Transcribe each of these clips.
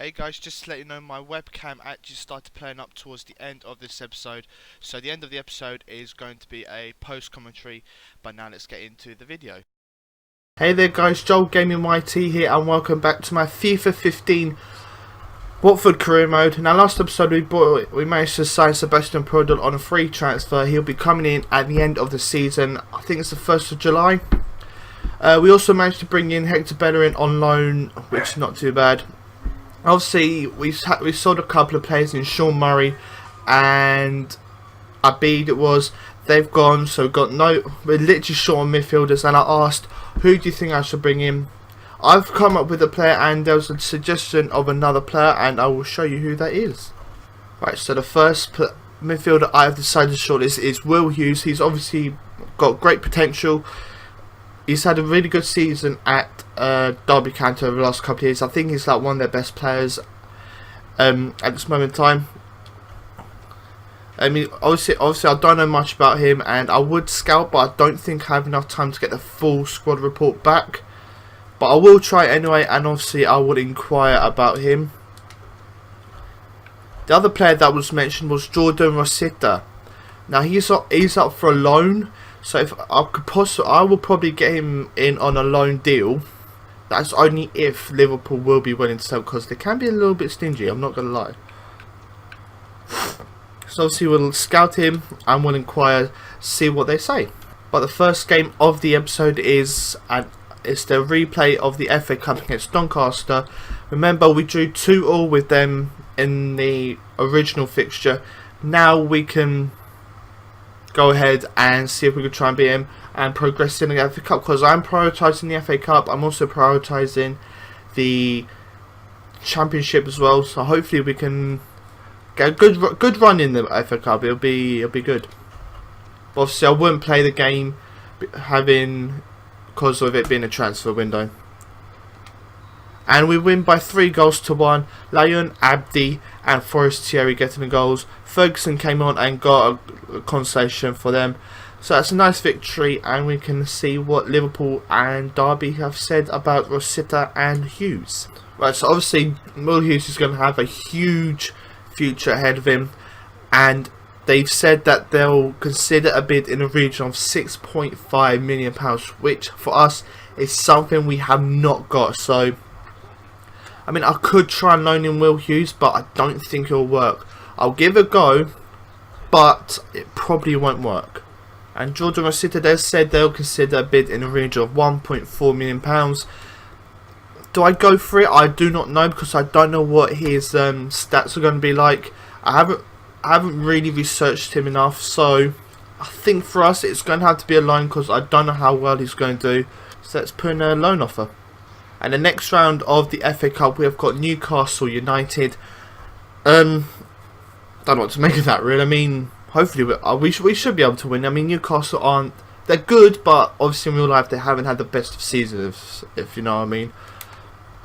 Hey guys, just to let you know, my webcam actually started playing up towards the end of this episode. So the end of the episode is going to be a post commentary, but now let's get into the video. Hey there guys, JoelGamingYT here and welcome back to my FIFA 15 Watford career mode. Now last episode we managed to sign Sebastian Prodel on a free transfer. He'll be coming in at the end of the season. I think it's the 1st of July. We also managed to bring in Hector Bellerin on loan, which is not too bad. Obviously, we sold a couple of players in Sean Murray and Abid. They've gone, so we're literally short on midfielders. And I asked, who do you think I should bring in? I've come up with a player, and there was a suggestion of another player, and I will show you who that is. Right, so the first midfielder I have decided to shortlist is Will Hughes. He's obviously got great potential. He's had a really good season at Derby County over the last couple of years. I think he's like one of their best players at this moment in time. I mean, obviously, I don't know much about him, and I would scout, but I don't think I have enough time to get the full squad report back. But I will try anyway, and obviously I will inquire about him. The other player that was mentioned was Jordan Rosita. Now he's up for a loan. So if I could I will probably get him in on a loan deal. That's only if Liverpool will be willing to sell, because they can be a little bit stingy, I'm not going to lie. So obviously we'll scout him and we'll inquire, see what they say. But the first game of the episode is the replay of the FA Cup against Doncaster. Remember, we drew 2-2 with them in the original fixture. Now we can go ahead and see if we could try and beat him and progress in the FA Cup, because I'm prioritising the FA Cup. I'm also prioritising the Championship as well, so hopefully we can get a good run in the FA Cup. It'll be good. But obviously I wouldn't play the game because of it being a transfer window. And we win by 3-1. Lyon, Abdi and Forestieri getting the goals. Ferguson came on and got a consolation for them. So that's a nice victory, and we can see what Liverpool and Derby have said about Rosita and Hughes. Right, so obviously Will Hughes is going to have a huge future ahead of him, and they've said that they'll consider a bid in the region of £6.5 million, which for us is something we have not got. So I mean, I could try and loan in Will Hughes, but I don't think it'll work. I'll give it a go, but it probably won't work. And Jordan Rosita, they said they'll consider a bid in the region of £1.4 million. Do I go for it? I do not know, because I don't know what his stats are going to be like. I haven't really researched him enough, so I think for us it's going to have to be a loan, because I don't know how well he's going to do. So let's put in a loan offer. And the next round of the FA Cup, we have got Newcastle United. Don't know what to make of that, really. I mean, hopefully we should be able to win. I mean, Newcastle they're good, but obviously in real life they haven't had the best of seasons, if you know what I mean.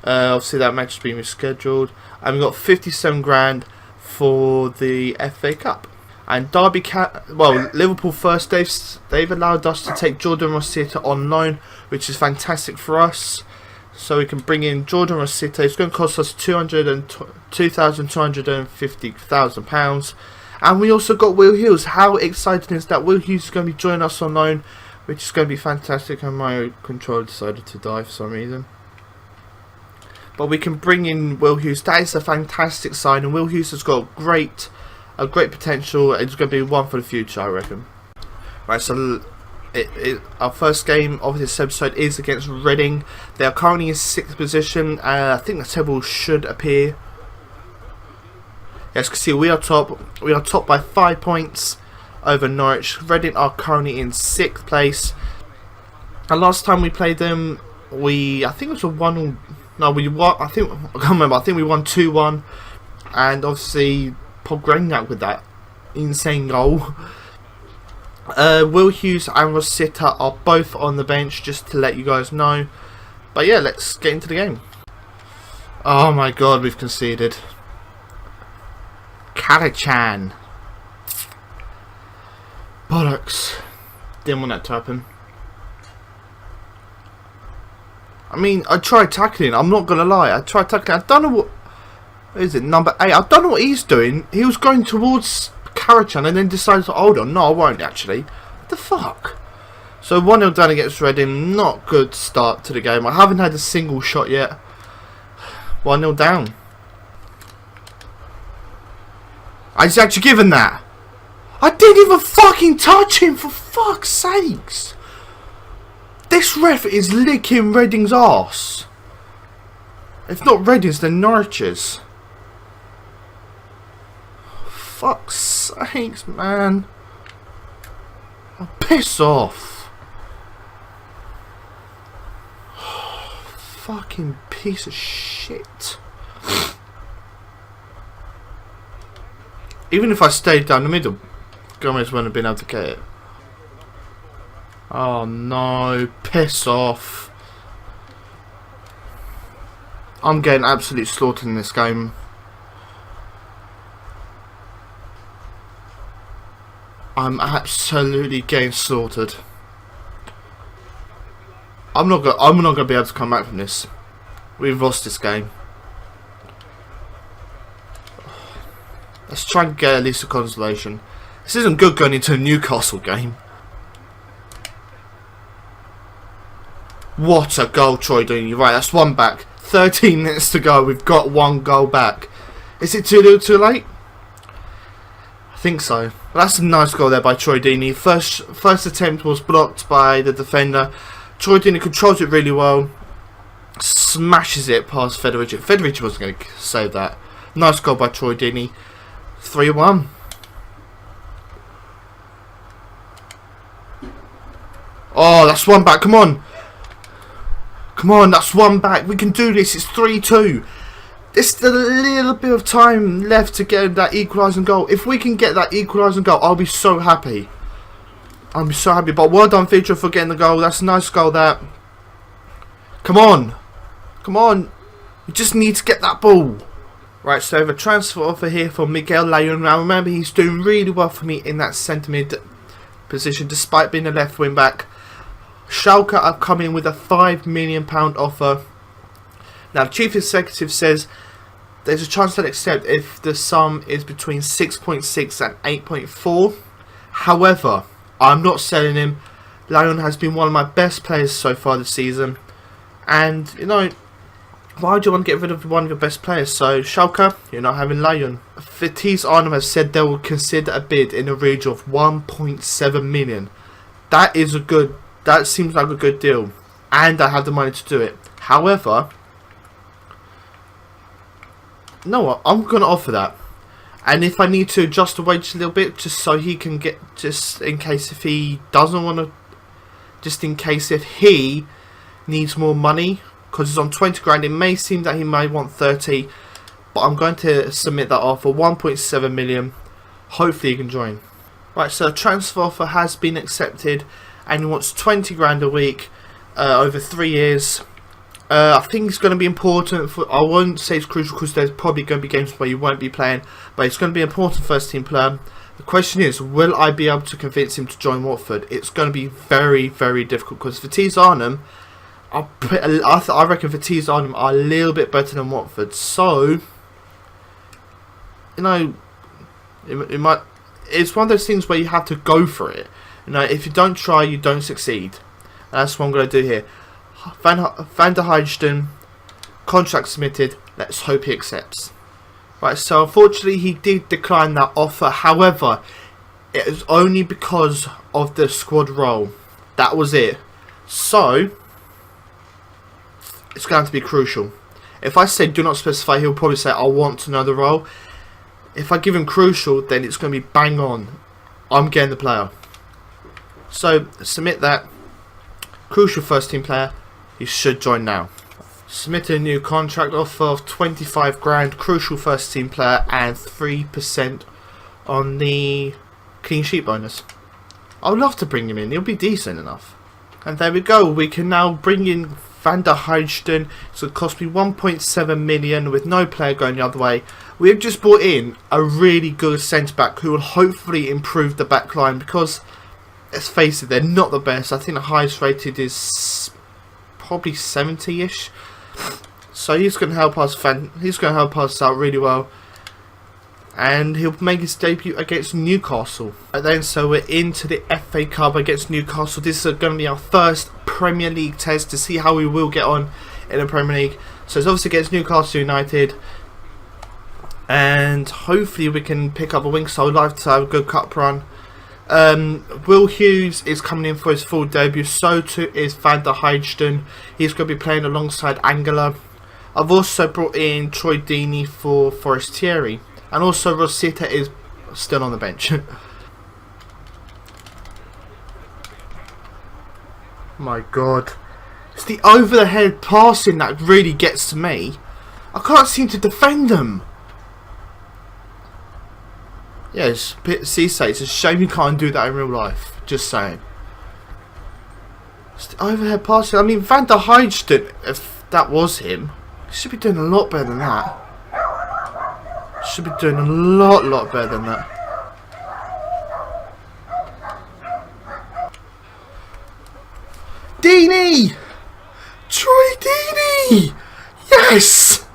Obviously that match has been rescheduled, and we've got 57 grand for the FA Cup. And Liverpool first, they've allowed us to take Jordan Rosita on loan, which is fantastic for us. So we can bring in Jordan Rosita. It's going to cost us £2,250,000. And we also got Will Hughes. How exciting is that? Will Hughes is going to be joining us on loan, which is going to be fantastic. And my controller decided to die for some reason. But we can bring in Will Hughes. That is a fantastic sign. And Will Hughes has got a great potential. It's going to be one for the future, I reckon. Right, so our first game of this episode is against Reading. They are currently in 6th position. I think the table should appear. As you can see, we are top. We are top by 5 points over Norwich. Reading are currently in 6th place. And last time we played them, I think it was a 1. No, we won. I can't remember. I think we won 2-1, and obviously Pogreñak with that insane goal. Will Hughes and Rosita are both on the bench, just to let you guys know. But yeah, let's get into the game. Oh my god, we've conceded. Karachan. Bollocks. Didn't want that to happen. I mean, I tried tackling. I'm not gonna lie. I tried tackling. I don't know Is it number 8? I don't know what he's doing. He was going towards Karachan and then decided to hold on. No, I won't actually. What the fuck? So 1-0 down against Reading. Not good start to the game. I haven't had a single shot yet. 1-0 down. I was actually given that. I didn't even fucking touch him, for fuck's sakes. This ref is licking Reading's arse. If not Reading's, then Norwich's. Fuck's sakes, man. Oh, piss off. Fucking piece of shit. Even if I stayed down the middle, Gomez wouldn't have been able to get it. Oh no, piss off. I'm getting absolutely slaughtered in this game. I'm absolutely getting slaughtered. I'm not gonna be able to come back from this. We've lost this game. Let's try and get at least a consolation. This isn't good going into a Newcastle game. What a goal, Troy Deeney. You're right, that's one back. 13 minutes to go. We've got one goal back. Is it too little too late? I think so. But that's a nice goal there by Troy Deeney. First attempt was blocked by the defender. Troy Deeney controls it really well. Smashes it past Federici. Federici wasn't going to save that. Nice goal by Troy Deeney. 3-1. Oh, that's one back. Come on. Come on, that's one back. We can do this. It's 3-2. There's a little bit of time left to get that equalising goal. If we can get that equalising goal, I'll be so happy. I'll be so happy. But well done, Fidra, for getting the goal. That's a nice goal, that. Come on. Come on. We just need to get that ball. Right, so I have a transfer offer here for Miguel Layun. Now remember, he's doing really well for me in that centre mid position, despite being a left wing back. Schalke have come in with a £5 million offer. Now the chief executive says there's a chance they'll accept if the sum is between 6.6 and 8.4. However, I'm not selling him. Layun has been one of my best players so far this season. And, you know, why do you want to get rid of one of your best players? So, Schalke, you're not having Layun. Vitesse Arnhem has said they will consider a bid in the region of 1.7 million. That seems like a good deal. And I have the money to do it. However, you know what? I'm going to offer that. And if I need to adjust the wage a little bit, just so he can get, just in case if he doesn't want to, just in case if he needs more money, because he's on 20 grand, it may seem that he may want 30, but I'm going to submit that offer, 1.7 million. Hopefully he can join. Right, so a transfer offer has been accepted, and he wants 20 grand a week over 3 years. I think it's going to be important for, I won't say it's crucial because there's probably going to be games where you won't be playing, but it's going to be an important first team player. The question is, will I be able to convince him to join Watford? It's going to be very, very difficult because Vitesse Arnhem, I reckon Vitesse Arnhem are a little bit better than Watford. So, you know, it's one of those things where you have to go for it. You know, if you don't try, you don't succeed. That's what I'm going to do here. Van der Heijden, contract submitted. Let's hope he accepts. Right, so unfortunately he did decline that offer. However, it was only because of the squad role. That was it. So, it's going to be crucial. If I say do not specify, he'll probably say I want to know the role. If I give him crucial, then it's going to be bang on. I'm getting the player. So, submit that. Crucial first team player. He should join now. Submit a new contract offer of 25 grand. Crucial first team player and 3% on the clean sheet bonus. I would love to bring him in. He'll be decent enough. And there we go. We can now bring in Van der Heijden. It's going to cost me 1.7 million with no player going the other way. We have just brought in a really good centre back who will hopefully improve the back line because, let's face it, they're not the best. I think the highest rated is probably 70-ish. So he's going to help us. He's going to help us out really well. And he'll make his debut against Newcastle. And then, so we're into the FA Cup against Newcastle. This is going to be our first Premier League test to see how we will get on in the Premier League. So it's obviously against Newcastle United. And hopefully we can pick up a win. So I'd like to have a good cup run. Will Hughes is coming in for his full debut. So too is Van der Heijden. He's going to be playing alongside Angela. I've also brought in Troy Deeney for Forestieri. And also Rosita is still on the bench. My God. It's the over the head passing that really gets to me. I can't seem to defend them. Yeah, it's a bit seasick. It's a shame you can't do that in real life. Just saying. It's the overhead passing. I mean, Van der Heijden, if that was him, he should be doing a lot better than that. Should be doing a lot better than that. Deeney! Troy Deeney! Yes!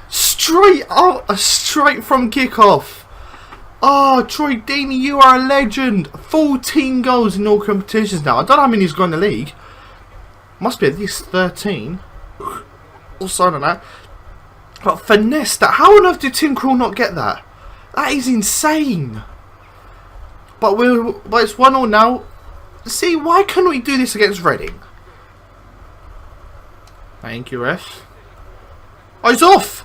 Straight out, straight from kickoff. Oh, Troy Deeney, you are a legend. 14 goals in all competitions now. I don't know how many he's got in the league. Must be at least 13. Also, I don't know. But finesse that. How on earth did Tim Krul not get that? That is insane. But it's 1-1 now. See, why can't we do this against Reading? Thank you, ref. Oh, he's off.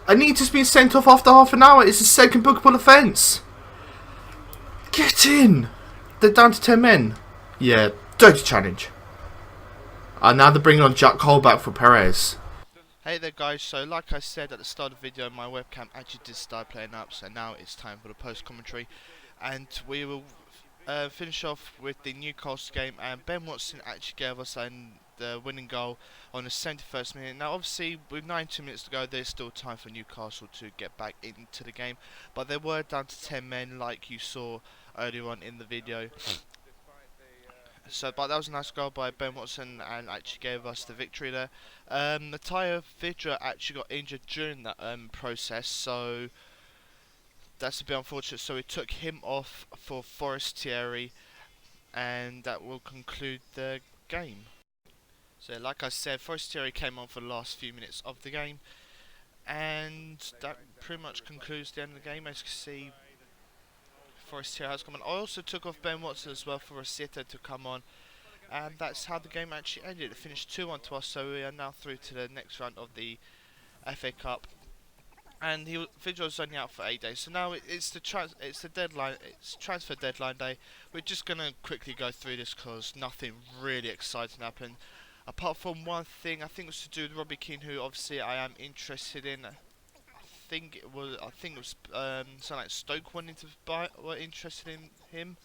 Anita's been sent off after half an hour. It's a second bookable offence. Get in. They're down to 10 men. Yeah, dirty challenge. And now they're bringing on Jack Colback for Perez. Hey there guys, so like I said at the start of the video, my webcam actually did start playing up, so now it's time for the post commentary. And we will finish off with the Newcastle game, and Ben Watson actually gave us the winning goal on the 71st minute. Now obviously with 92 minutes to go, there's still time for Newcastle to get back into the game, but they were down to 10 men like you saw earlier on in the video. So, but that was a nice goal by Ben Watson and actually gave us the victory there. Mattia Vidra actually got injured during that process, so that's a bit unfortunate. So we took him off for Forestieri, and that will conclude the game. So like I said, Forestieri came on for the last few minutes of the game, and that pretty much concludes the end of the game. As you can see, Forestieri has come on. I also took off Ben Watson as well for Rosita to come on, and that's how the game actually ended. It finished 2-1 to us, so we are now through to the next round of the FA Cup. And Vidra was only out for 8 days, so now it's transfer deadline day. We're just gonna quickly go through this because nothing really exciting happened, apart from one thing. I think it was to do with Robbie Keane, who obviously I am interested in. I think it was something like Stoke wanting to were interested in him,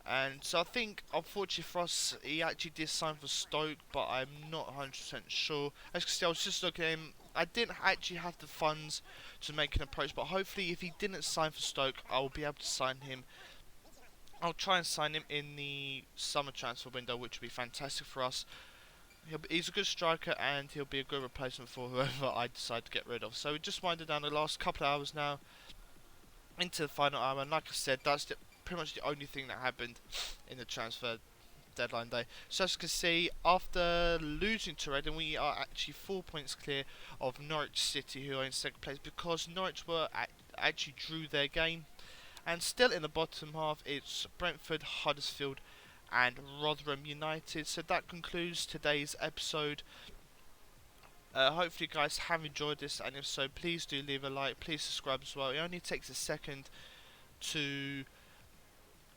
and so I think unfortunately for us he actually did sign for Stoke, but I'm not 100% sure. As you can see, I was just looking at him. I didn't actually have the funds to make an approach, but hopefully if he didn't sign for Stoke, I'll be able to sign him. I'll try and sign him in the summer transfer window, which would be fantastic for us. He's a good striker, and he'll be a good replacement for whoever I decide to get rid of. So we just winded down the last couple of hours now into the final hour, and like I said, that's pretty much the only thing that happened in the transfer deadline day. So as you can see, after losing to Reading, we are actually 4 points clear of Norwich City, who are in second place, because Norwich were actually drew their game. And still in the bottom half, it's Brentford, Huddersfield and Rotherham United. So that concludes today's episode. Hopefully you guys have enjoyed this, and if so, please do leave a like, please subscribe as well. It only takes a second to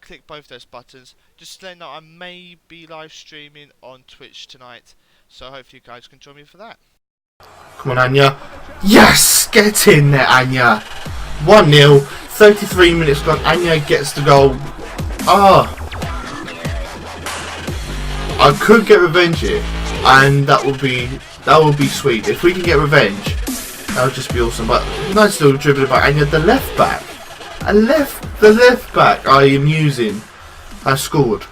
click both those buttons. Just to let you know, I may be live streaming on Twitch tonight, so hopefully you guys can join me for that. Come on, Anya. Yes! Get in there, Anya. 1-0, 33 minutes gone. Anya gets the goal. Ah. I could get revenge here, and that would be sweet. If we can get revenge, that would just be awesome. But nice little dribble by Anya, the left back. The left back I am using has scored.